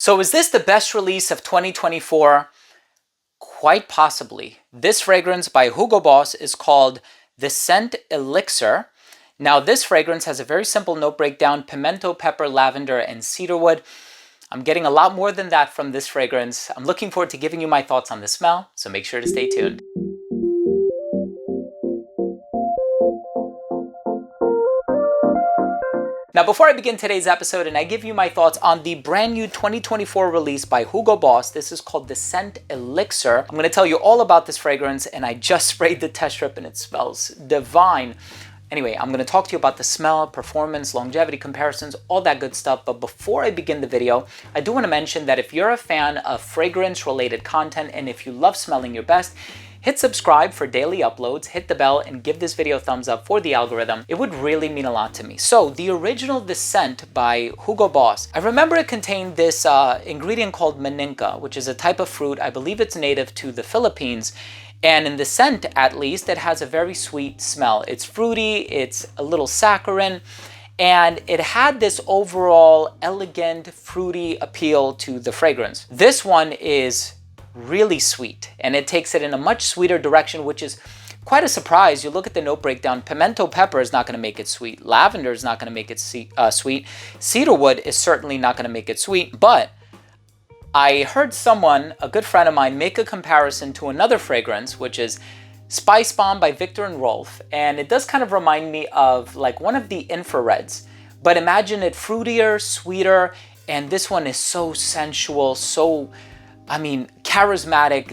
So is this the best release of 2024? Quite possibly. This fragrance by Hugo Boss is called the Scent Elixir. Now this fragrance has a very simple note breakdown: pimento, pepper, lavender, and cedarwood. I'm getting a lot more than that from this fragrance. I'm looking forward to giving you my thoughts on the smell, so make sure to stay tuned. Now, before I begin today's episode and I give you my thoughts on the brand new 2024 release by Hugo Boss, this is called the Scent Elixir. I'm going to tell you all about this fragrance, and I just sprayed the test strip and it smells divine. Anyway, I'm going to talk to you about the smell, performance, longevity comparisons, all that good stuff. But before I begin the video, I do want to mention that if you're a fan of fragrance-related content and if you love smelling your best, hit subscribe for daily uploads, hit the bell, and give this video a thumbs up for the algorithm. It would really mean a lot to me. So the original The Scent by Hugo Boss, I remember it contained this ingredient called maninka, which is a type of fruit. I believe it's native to the Philippines. And in the scent, at least, it has a very sweet smell. It's fruity, it's a little saccharine, and it had this overall elegant, fruity appeal to the fragrance. This one is really sweet, and it takes it in a much sweeter direction, which is quite a surprise. You look at the note breakdown: pimento pepper is not going to make it sweet. Lavender is not going to make it sweet. Cedarwood is certainly not going to make it sweet, but I heard someone, a good friend of mine, make a comparison to another fragrance, which is Spice Bomb by Victor and Rolf, and it does kind of remind me of like one of the infrareds, but imagine it fruitier, sweeter, and this one is so sensual, so, charismatic.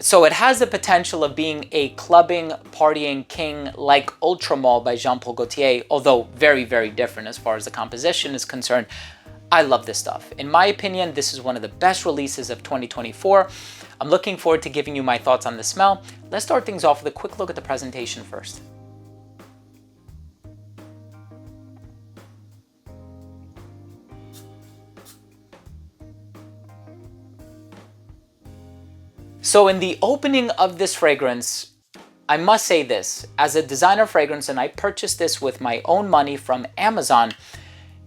So it has the potential of being a clubbing, partying king like Ultramall by Jean-Paul Gaultier, although very, very different as far as the composition is concerned. I love this stuff. In my opinion, this is one of the best releases of 2024. I'm looking forward to giving you my thoughts on the smell. Let's start things off with a quick look at the presentation first. So in the opening of this fragrance, I must say this, as a designer fragrance, and I purchased this with my own money from Amazon,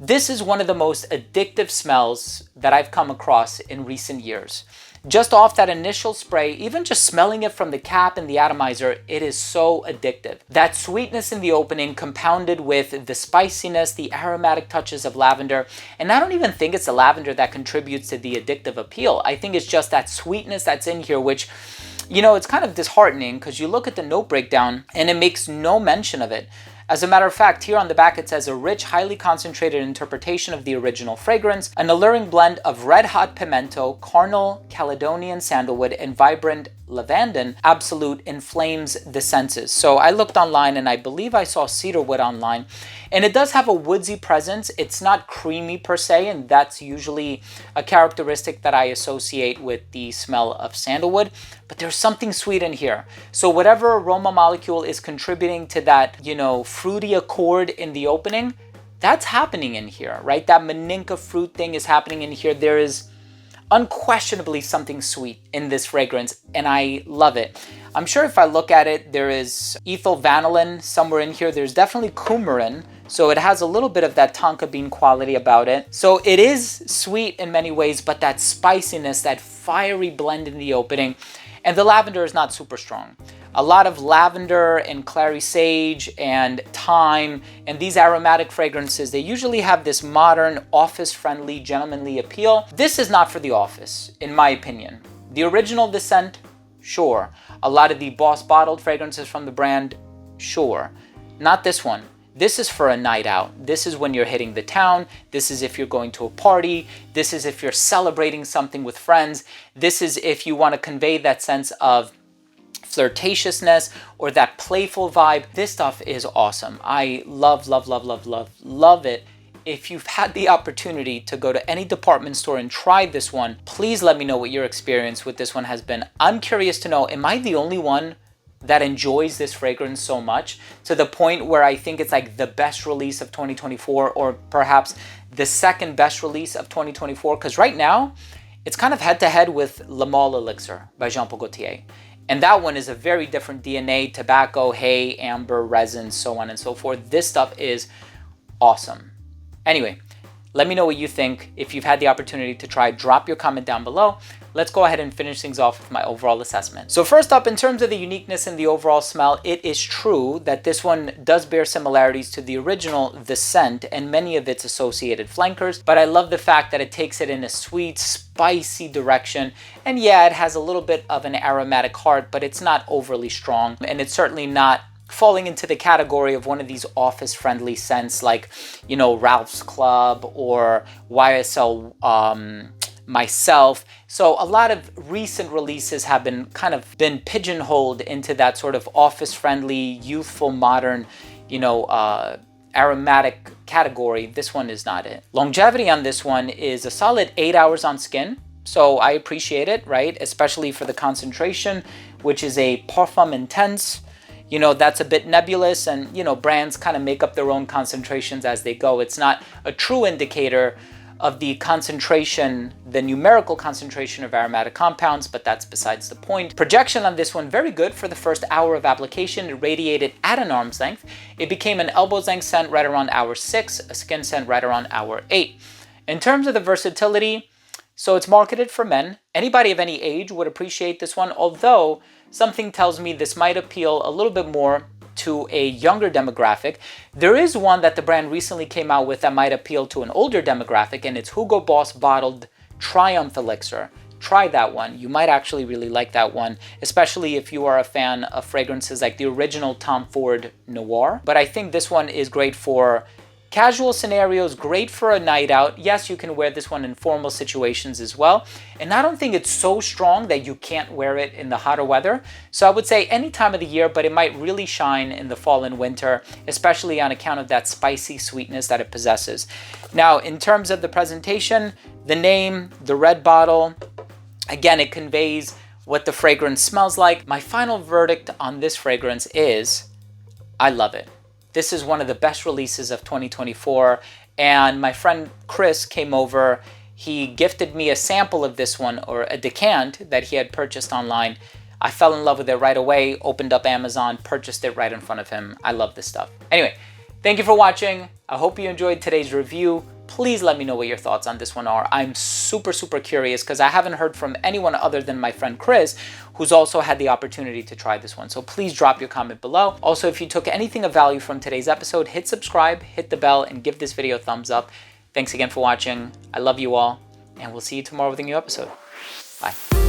this is one of the most addictive smells that I've come across in recent years. Just off that initial spray, even just smelling it from the cap and the atomizer, it is so addictive. That sweetness in the opening compounded with the spiciness, the aromatic touches of lavender. And I don't even think it's the lavender that contributes to the addictive appeal. I think it's just that sweetness that's in here, which, it's kind of disheartening because you look at the note breakdown and it makes no mention of it. As a matter of fact, here on the back it says a rich, highly concentrated interpretation of the original fragrance, an alluring blend of red-hot pimento, carnal Caledonian sandalwood, and vibrant lavandin absolute inflames the senses. So I looked online and I believe I saw cedarwood online, and it does have a woodsy presence. It's not creamy per se, and that's usually a characteristic that I associate with the smell of sandalwood, but there's something sweet in here. So whatever aroma molecule is contributing to that, fruity accord in the opening, that's happening in here, right? That maninka fruit thing is happening in here. There is unquestionably something sweet in this fragrance, and I love it. I'm sure if I look at it, there is ethyl vanillin somewhere in here. There's definitely coumarin, so it has a little bit of that tonka bean quality about it. So it is sweet in many ways, but that spiciness, that fiery blend in the opening, and the lavender is not super strong. A lot of lavender and clary sage and thyme and these aromatic fragrances, they usually have this modern, office-friendly, gentlemanly appeal. This is not for the office, in my opinion. The original The Scent, sure. A lot of the Boss bottled fragrances from the brand, sure. Not this one. This is for a night out. This is when you're hitting the town. This is if you're going to a party. This is if you're celebrating something with friends. This is if you want to convey that sense of flirtatiousness or that playful vibe. This stuff is awesome. I love, love, love, love, love, love it. If you've had the opportunity to go to any department store and try this one, please let me know what your experience with this one has been. I'm curious to know, am I the only one that enjoys this fragrance so much to the point where I think it's like the best release of 2024, or perhaps the second best release of 2024? Because right now, it's kind of head to head with Le Male Elixir by Jean-Paul Gaultier. And that one is a very different DNA: tobacco, hay, amber, resin, so on and so forth. This stuff is awesome. Anyway, Let me know what you think. If you've had the opportunity to try, drop your comment down below. Let's go ahead and finish things off with my overall assessment. So first up, in terms of the uniqueness and the overall smell, it is true that this one does bear similarities to the original, The Scent, and many of its associated flankers, but I love the fact that it takes it in a sweet, spicy direction. And yeah, it has a little bit of an aromatic heart, but it's not overly strong, and it's certainly not falling into the category of one of these office-friendly scents like, you know, Ralph's Club or YSL Myself. So a lot of recent releases have been pigeonholed into that sort of office-friendly, youthful, modern, you know, aromatic category. This one is not it. Longevity on this one is a solid 8 hours on skin. So I appreciate it, right? Especially for the concentration, which is a Parfum Intense. You know, that's a bit nebulous, and, you know, brands kind of make up their own concentrations as they go. It's not a true indicator of the concentration, the numerical concentration of aromatic compounds, but that's besides the point. Projection on this one, very good for the first hour of application. It radiated at an arm's length. It became an elbow's length scent right around hour 6, a skin scent right around hour 8. In terms of the versatility, so it's marketed for men. Anybody of any age would appreciate this one, although something tells me this might appeal a little bit more to a younger demographic. There is one that the brand recently came out with that might appeal to an older demographic, and it's Hugo Boss bottled Triumph Elixir. Try that one. You might actually really like that one, especially if you are a fan of fragrances like the original Tom Ford Noir. But I think this one is great for casual scenarios, great for a night out. Yes, you can wear this one in formal situations as well. And I don't think it's so strong that you can't wear it in the hotter weather. So I would say any time of the year, but it might really shine in the fall and winter, especially on account of that spicy sweetness that it possesses. Now, in terms of the presentation, the name, the red bottle, again, it conveys what the fragrance smells like. My final verdict on this fragrance is, I love it. This is one of the best releases of 2024, and my friend Chris came over. He gifted me a sample of this one, or a decant that he had purchased online. I fell in love with it right away, opened up Amazon, purchased it right in front of him. I love this stuff. Anyway, thank you for watching. I hope you enjoyed today's review. Please let me know what your thoughts on this one are. I'm super curious because I haven't heard from anyone other than my friend Chris, who's also had the opportunity to try this one. So please drop your comment below. Also, if you took anything of value from today's episode, hit subscribe, hit the bell, and give this video a thumbs up. Thanks again for watching. I love you all, and we'll see you tomorrow with a new episode. Bye.